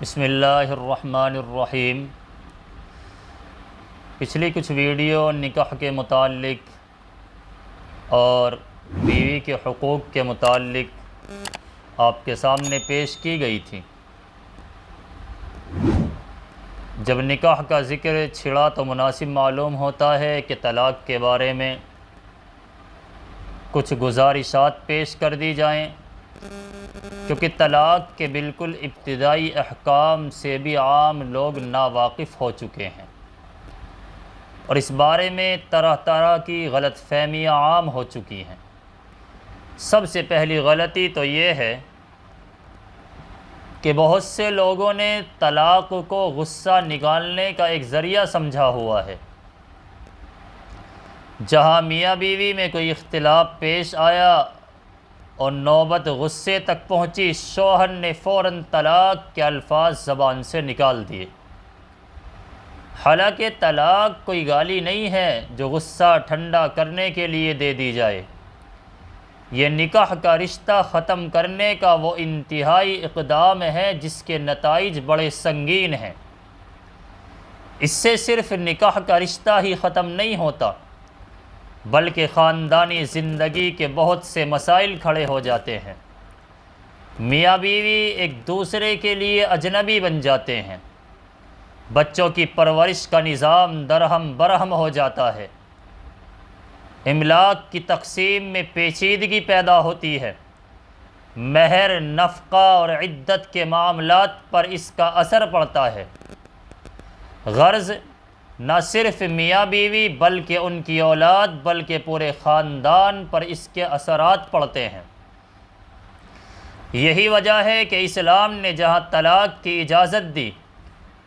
بسم اللہ الرحمن الرحیم۔ پچھلی کچھ ویڈیو نکاح کے متعلق اور بیوی کے حقوق کے متعلق آپ کے سامنے پیش کی گئی تھی۔ جب نکاح کا ذکر چھڑا تو مناسب معلوم ہوتا ہے کہ طلاق کے بارے میں کچھ گزارشات پیش کر دی جائیں، کیونکہ طلاق کے بالکل ابتدائی احکام سے بھی عام لوگ ناواقف ہو چکے ہیں اور اس بارے میں طرح طرح کی غلط فہمیاں عام ہو چکی ہیں۔ سب سے پہلی غلطی تو یہ ہے کہ بہت سے لوگوں نے طلاق کو غصہ نکالنے کا ایک ذریعہ سمجھا ہوا ہے۔ جہاں میاں بیوی میں کوئی اختلاف پیش آیا اور نوبت غصے تک پہنچی، شوہر نے فوراً طلاق کے الفاظ زبان سے نکال دیے۔ حالانکہ طلاق کوئی گالی نہیں ہے جو غصہ ٹھنڈا کرنے کے لیے دے دی جائے۔ یہ نکاح کا رشتہ ختم کرنے کا وہ انتہائی اقدام ہے جس کے نتائج بڑے سنگین ہیں۔ اس سے صرف نکاح کا رشتہ ہی ختم نہیں ہوتا، بلکہ خاندانی زندگی کے بہت سے مسائل کھڑے ہو جاتے ہیں۔ میاں بیوی ایک دوسرے کے لیے اجنبی بن جاتے ہیں، بچوں کی پرورش کا نظام درہم برہم ہو جاتا ہے، املاک کی تقسیم میں پیچیدگی پیدا ہوتی ہے، مہر، نفقہ اور عدت کے معاملات پر اس کا اثر پڑتا ہے۔ غرض نہ صرف میاں بیوی بلکہ ان کی اولاد بلکہ پورے خاندان پر اس کے اثرات پڑتے ہیں۔ یہی وجہ ہے کہ اسلام نے جہاں طلاق کی اجازت دی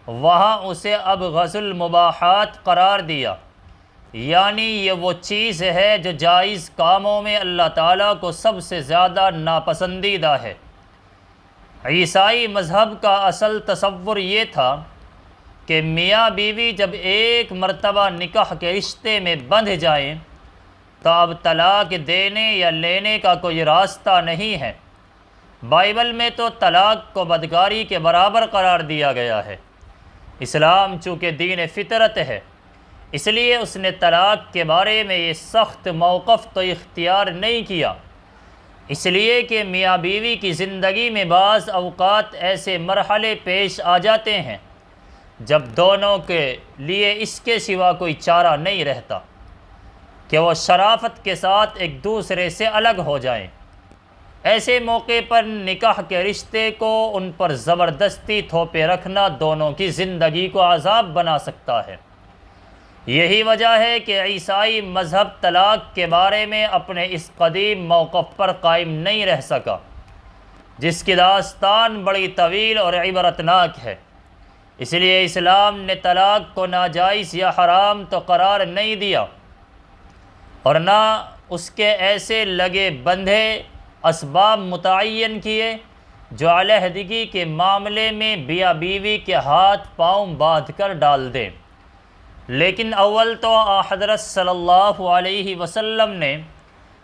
وہاں اسے اب غض المباحات قرار دیا، یعنی یہ وہ چیز ہے جو جائز کاموں میں اللہ تعالیٰ کو سب سے زیادہ ناپسندیدہ ہے۔ عیسائی مذہب کا اصل تصور یہ تھا کہ میاں بیوی جب ایک مرتبہ نکاح کے رشتے میں بندھ جائیں تو اب طلاق دینے یا لینے کا کوئی راستہ نہیں ہے۔ بائبل میں تو طلاق کو بدکاری کے برابر قرار دیا گیا ہے۔ اسلام چونکہ دین فطرت ہے، اس لیے اس نے طلاق کے بارے میں یہ سخت موقف تو اختیار نہیں کیا، اس لیے کہ میاں بیوی کی زندگی میں بعض اوقات ایسے مرحلے پیش آ جاتے ہیں جب دونوں کے لیے اس کے سوا کوئی چارہ نہیں رہتا کہ وہ شرافت کے ساتھ ایک دوسرے سے الگ ہو جائیں۔ ایسے موقع پر نکاح کے رشتے کو ان پر زبردستی تھوپے رکھنا دونوں کی زندگی کو عذاب بنا سکتا ہے۔ یہی وجہ ہے کہ عیسائی مذہب طلاق کے بارے میں اپنے اس قدیم موقف پر قائم نہیں رہ سکا، جس کی داستان بڑی طویل اور عبرتناک ہے۔ اس لیے اسلام نے طلاق کو ناجائز یا حرام تو قرار نہیں دیا اور نہ اس کے ایسے لگے بندھے اسباب متعین کیے جو علیحدگی کے معاملے میں میاں بیوی کے ہاتھ پاؤں باندھ کر ڈال دیں، لیکن اول تو حضرت صلی اللہ علیہ وسلم نے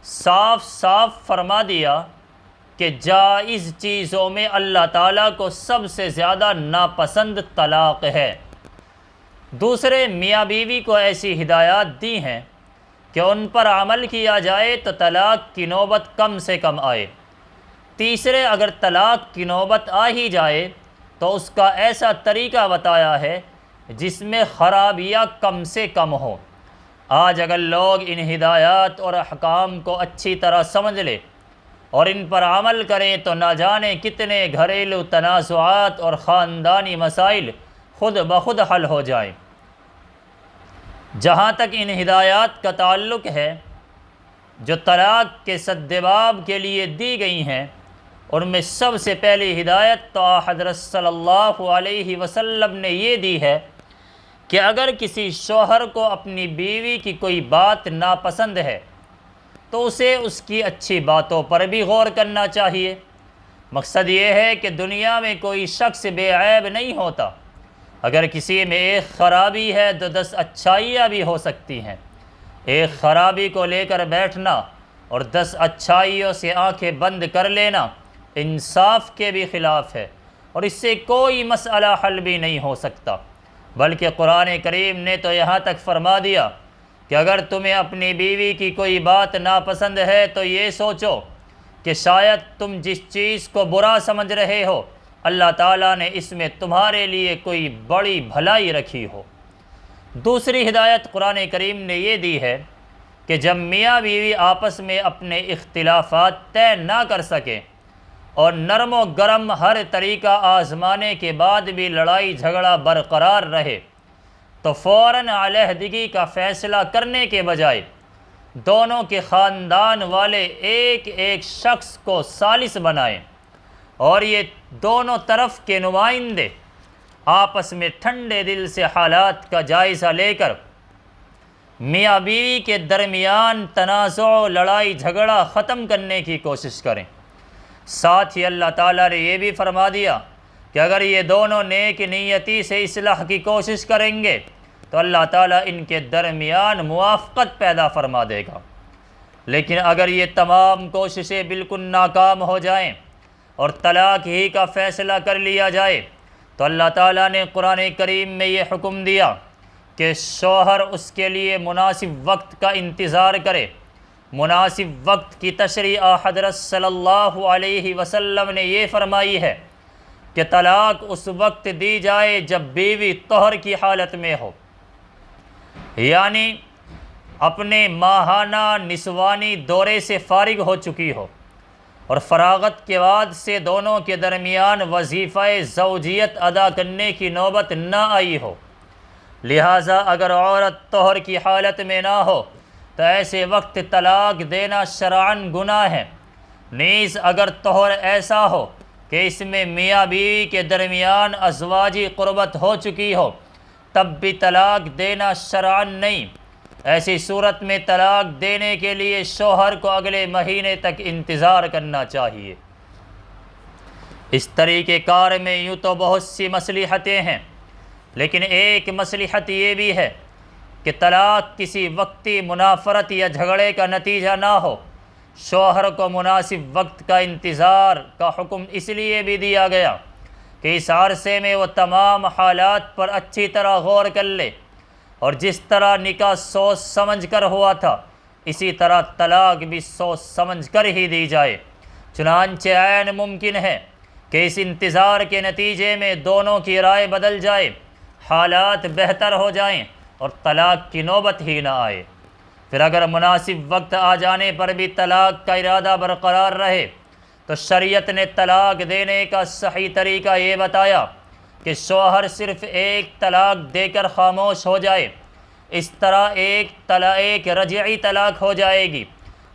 صاف صاف فرما دیا کہ جائز چیزوں میں اللہ تعالیٰ کو سب سے زیادہ ناپسند طلاق ہے۔ دوسرے میاں بیوی کو ایسی ہدایات دی ہیں کہ ان پر عمل کیا جائے تو طلاق کی نوبت کم سے کم آئے۔ تیسرے، اگر طلاق کی نوبت آ ہی جائے تو اس کا ایسا طریقہ بتایا ہے جس میں خرابیاں کم سے کم ہوں۔ آج اگر لوگ ان ہدایات اور احکام کو اچھی طرح سمجھ لیں اور ان پر عمل کریں تو نہ جانے کتنے گھریلو تنازعات اور خاندانی مسائل خود بخود حل ہو جائیں۔ جہاں تک ان ہدایات کا تعلق ہے جو طلاق کے سدباب کے لیے دی گئی ہیں، ان میں سب سے پہلی ہدایت تو حضرت صلی اللہ علیہ وسلم نے یہ دی ہے کہ اگر کسی شوہر کو اپنی بیوی کی کوئی بات ناپسند ہے تو اسے اس کی اچھی باتوں پر بھی غور کرنا چاہیے۔ مقصد یہ ہے کہ دنیا میں کوئی شخص بے عیب نہیں ہوتا، اگر کسی میں ایک خرابی ہے تو 10 اچھائیاں بھی ہو سکتی ہیں۔ ایک خرابی کو لے کر بیٹھنا اور 10 اچھائیوں سے آنکھیں بند کر لینا انصاف کے بھی خلاف ہے اور اس سے کوئی مسئلہ حل بھی نہیں ہو سکتا، بلکہ قرآن کریم نے تو یہاں تک فرما دیا کہ اگر تمہیں اپنی بیوی کی کوئی بات ناپسند ہے تو یہ سوچو کہ شاید تم جس چیز کو برا سمجھ رہے ہو اللہ تعالیٰ نے اس میں تمہارے لیے کوئی بڑی بھلائی رکھی ہو۔ دوسری ہدایت قرآن کریم نے یہ دی ہے کہ جب میاں بیوی آپس میں اپنے اختلافات طے نہ کر سکیں اور نرم و گرم ہر طریقہ آزمانے کے بعد بھی لڑائی جھگڑا برقرار رہے تو فوراً علیحدگی کا فیصلہ کرنے کے بجائے دونوں کے خاندان والے ایک ایک شخص کو ثالث بنائیں اور یہ دونوں طرف کے نمائندے آپس میں ٹھنڈے دل سے حالات کا جائزہ لے کر میاں بیوی کے درمیان تنازع و لڑائی جھگڑا ختم کرنے کی کوشش کریں۔ ساتھ ہی اللہ تعالیٰ نے یہ بھی فرما دیا کہ اگر یہ دونوں نیک نیتی سے اصلاح کی کوشش کریں گے تو اللہ تعالیٰ ان کے درمیان موافقت پیدا فرما دے گا، لیکن اگر یہ تمام کوششیں بالکل ناکام ہو جائیں اور طلاق ہی کا فیصلہ کر لیا جائے تو اللہ تعالیٰ نے قرآن کریم میں یہ حکم دیا کہ شوہر اس کے لیے مناسب وقت کا انتظار کرے۔ مناسب وقت کی تشریح حضرت صلی اللہ علیہ وسلم نے یہ فرمائی ہے کہ طلاق اس وقت دی جائے جب بیوی طہر کی حالت میں ہو، یعنی اپنے ماہانہ نسوانی دورے سے فارغ ہو چکی ہو اور فراغت کے بعد سے دونوں کے درمیان وظیفہ زوجیت ادا کرنے کی نوبت نہ آئی ہو۔ لہٰذا اگر عورت طہر کی حالت میں نہ ہو تو ایسے وقت طلاق دینا شرعاً گناہ ہے۔ نیز اگر طہر ایسا ہو کہ اس میں میاں بیوی کے درمیان ازواجی قربت ہو چکی ہو تب بھی طلاق دینا شرعاً نہیں۔ ایسی صورت میں طلاق دینے کے لیے شوہر کو اگلے مہینے تک انتظار کرنا چاہیے۔ اس طریقہ کار میں یوں تو بہت سی مصلحتیں ہیں، لیکن ایک مصلحت یہ بھی ہے کہ طلاق کسی وقتی منافرت یا جھگڑے کا نتیجہ نہ ہو۔ شوہر کو مناسب وقت کا انتظار کا حکم اس لیے بھی دیا گیا کہ اس عرصے میں وہ تمام حالات پر اچھی طرح غور کر لے اور جس طرح نکاح سوچ سمجھ کر ہوا تھا اسی طرح طلاق بھی سوچ سمجھ کر ہی دی جائے۔ چنانچہ عین ممکن ہے کہ اس انتظار کے نتیجے میں دونوں کی رائے بدل جائے، حالات بہتر ہو جائیں اور طلاق کی نوبت ہی نہ آئے۔ پھر اگر مناسب وقت آ جانے پر بھی طلاق کا ارادہ برقرار رہے تو شریعت نے طلاق دینے کا صحیح طریقہ یہ بتایا کہ شوہر صرف ایک طلاق دے کر خاموش ہو جائے۔ اس طرح ایک رجعی طلاق ہو جائے گی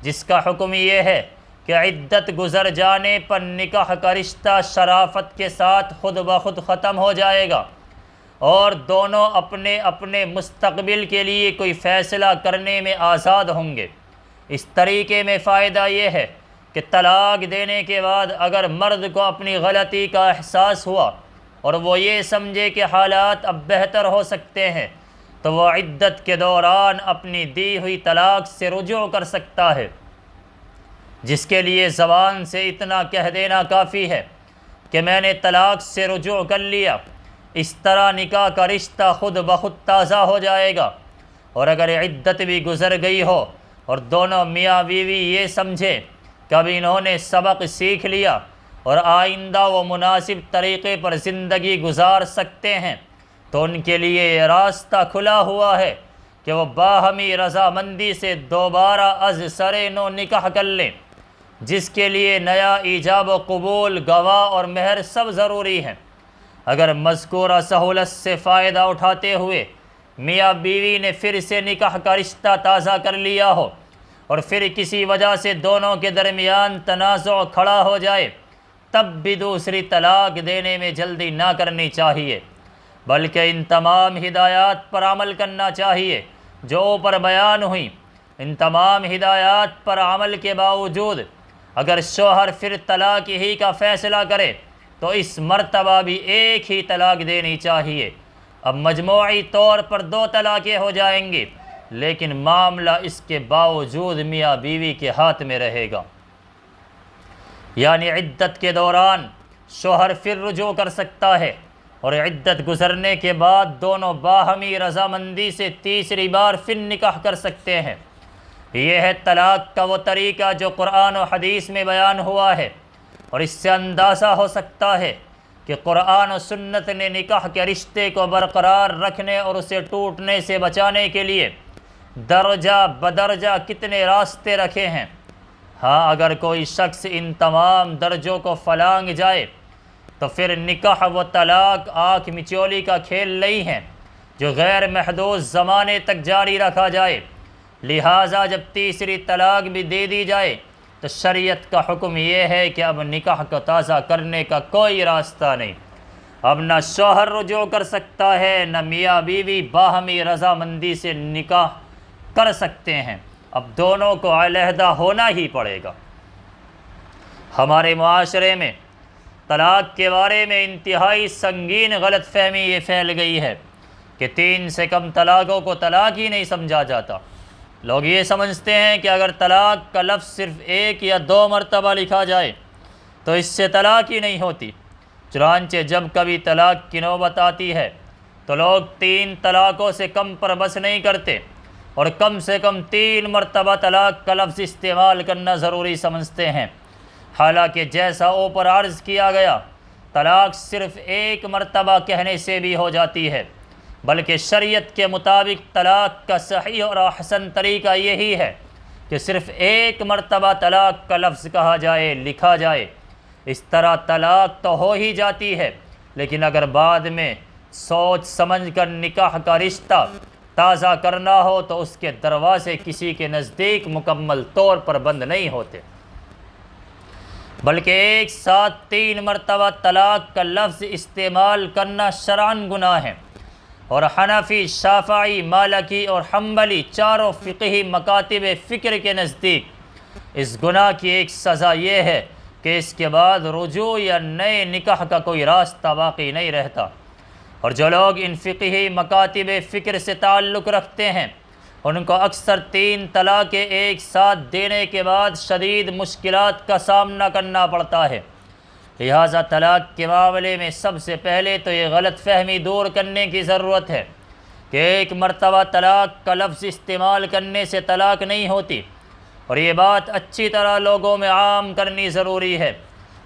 جس کا حکم یہ ہے کہ عدت گزر جانے پر نکاح کا رشتہ شرافت کے ساتھ خود بخود ختم ہو جائے گا اور دونوں اپنے اپنے مستقبل کے لیے کوئی فیصلہ کرنے میں آزاد ہوں گے۔ اس طریقے میں فائدہ یہ ہے کہ طلاق دینے کے بعد اگر مرد کو اپنی غلطی کا احساس ہوا اور وہ یہ سمجھے کہ حالات اب بہتر ہو سکتے ہیں تو وہ عدت کے دوران اپنی دی ہوئی طلاق سے رجوع کر سکتا ہے، جس کے لیے زبان سے اتنا کہہ دینا کافی ہے کہ میں نے طلاق سے رجوع کر لیا۔ اس طرح نکاح کا رشتہ خود بخود تازہ ہو جائے گا، اور اگر عدت بھی گزر گئی ہو اور دونوں میاں بیوی یہ سمجھے کہ اب انہوں نے سبق سیکھ لیا اور آئندہ وہ مناسب طریقے پر زندگی گزار سکتے ہیں تو ان کے لیے یہ راستہ کھلا ہوا ہے کہ وہ باہمی رضامندی سے دوبارہ از سر نو نکاح کر لیں، جس کے لیے نیا ایجاب و قبول، گواہ اور مہر سب ضروری ہیں۔ اگر مذکورہ سہولت سے فائدہ اٹھاتے ہوئے میاں بیوی نے پھر سے نکاح کا رشتہ تازہ کر لیا ہو اور پھر کسی وجہ سے دونوں کے درمیان تنازع کھڑا ہو جائے تب بھی دوسری طلاق دینے میں جلدی نہ کرنی چاہیے، بلکہ ان تمام ہدایات پر عمل کرنا چاہیے جو اوپر بیان ہوئیں۔ ان تمام ہدایات پر عمل کے باوجود اگر شوہر پھر طلاق ہی کا فیصلہ کرے تو اس مرتبہ بھی ایک ہی طلاق دینی چاہیے۔ اب مجموعی طور پر 2 طلاقیں ہو جائیں گی، لیکن معاملہ اس کے باوجود میاں بیوی کے ہاتھ میں رہے گا، یعنی عدت کے دوران شوہر پھر رجوع کر سکتا ہے، اور عدت گزرنے کے بعد دونوں باہمی رضامندی سے تیسری بار پھر نکاح کر سکتے ہیں۔ یہ ہے طلاق کا وہ طریقہ جو قرآن و حدیث میں بیان ہوا ہے، اور اس سے اندازہ ہو سکتا ہے کہ قرآن و سنت نے نکاح کے رشتے کو برقرار رکھنے اور اسے ٹوٹنے سے بچانے کے لیے درجہ بدرجہ کتنے راستے رکھے ہیں۔ ہاں، اگر کوئی شخص ان تمام درجوں کو فلانگ جائے تو پھر نکاح و طلاق آنکھ مچولی کا کھیل نہیں ہے جو غیر محدود زمانے تک جاری رکھا جائے۔ لہٰذا جب تیسری طلاق بھی دے دی جائے تو شریعت کا حکم یہ ہے کہ اب نکاح کو تازہ کرنے کا کوئی راستہ نہیں۔ اب نہ شوہر رجوع کر سکتا ہے، نہ میاں بیوی باہمی رضامندی سے نکاح کر سکتے ہیں، اب دونوں کو علیحدہ ہونا ہی پڑے گا۔ ہمارے معاشرے میں طلاق کے بارے میں انتہائی سنگین غلط فہمی یہ پھیل گئی ہے کہ 3 سے کم طلاقوں کو طلاق ہی نہیں سمجھا جاتا۔ لوگ یہ سمجھتے ہیں کہ اگر طلاق کا لفظ صرف 1 یا 2 مرتبہ لکھا جائے تو اس سے طلاق ہی نہیں ہوتی۔ چنانچہ جب کبھی طلاق کی نوبت آتی ہے تو لوگ 3 طلاقوں سے کم پر بس نہیں کرتے اور کم سے کم 3 مرتبہ طلاق کا لفظ استعمال کرنا ضروری سمجھتے ہیں، حالانکہ جیسا اوپر عرض کیا گیا طلاق صرف 1 مرتبہ کہنے سے بھی ہو جاتی ہے، بلکہ شریعت کے مطابق طلاق کا صحیح اور احسن طریقہ یہی ہے کہ صرف 1 مرتبہ طلاق کا لفظ کہا جائے، لکھا جائے۔ اس طرح طلاق تو ہو ہی جاتی ہے، لیکن اگر بعد میں سوچ سمجھ کر نکاح کا رشتہ تازہ کرنا ہو تو اس کے دروازے کسی کے نزدیک مکمل طور پر بند نہیں ہوتے، بلکہ ایک ساتھ 3 مرتبہ طلاق کا لفظ استعمال کرنا شرعاً گناہ ہے، اور حنفی، شافعی، مالکی اور حنبلی چاروں فقہی مکاتب فکر کے نزدیک اس گناہ کی ایک سزا یہ ہے کہ اس کے بعد رجوع یا نئے نکاح کا کوئی راستہ باقی نہیں رہتا۔ اور جو لوگ ان فقہی مکاتب فکر سے تعلق رکھتے ہیں ان کو اکثر 3 طلاقیں ایک ساتھ دینے کے بعد شدید مشکلات کا سامنا کرنا پڑتا ہے۔ لہٰذا طلاق کے معاملے میں سب سے پہلے تو یہ غلط فہمی دور کرنے کی ضرورت ہے کہ 1 مرتبہ طلاق کا لفظ استعمال کرنے سے طلاق نہیں ہوتی، اور یہ بات اچھی طرح لوگوں میں عام کرنی ضروری ہے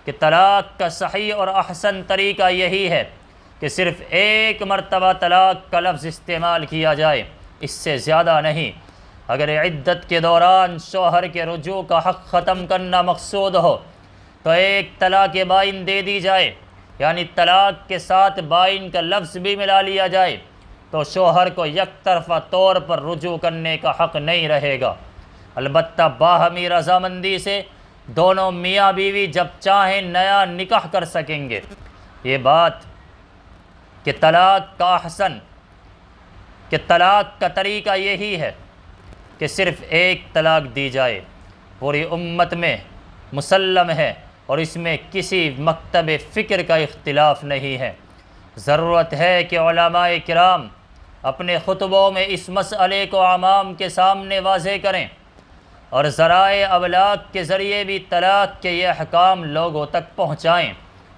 کہ طلاق کا صحیح اور احسن طریقہ یہی ہے کہ صرف 1 مرتبہ طلاق کا لفظ استعمال کیا جائے، اس سے زیادہ نہیں۔ اگر عدت کے دوران شوہر کے رجوع کا حق ختم کرنا مقصود ہو تو 1 طلاق بائن دے دی جائے، یعنی طلاق کے ساتھ بائن کا لفظ بھی ملا لیا جائے، تو شوہر کو یک طرفہ طور پر رجوع کرنے کا حق نہیں رہے گا۔ البتہ باہمی رضامندی سے دونوں میاں بیوی جب چاہیں نیا نکاح کر سکیں گے۔ یہ بات کہ طلاق کا طریقہ یہی ہے کہ صرف 1 طلاق دی جائے، پوری امت میں مسلم ہے، اور اس میں کسی مکتب فکر کا اختلاف نہیں ہے۔ ضرورت ہے کہ علماء کرام اپنے خطبوں میں اس مسئلے کو عوام کے سامنے واضح کریں اور ذرائع ابلاغ کے ذریعے بھی طلاق کے یہ احکام لوگوں تک پہنچائیں۔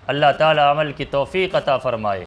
اللہ تعالی عمل کی توفیق عطا فرمائے۔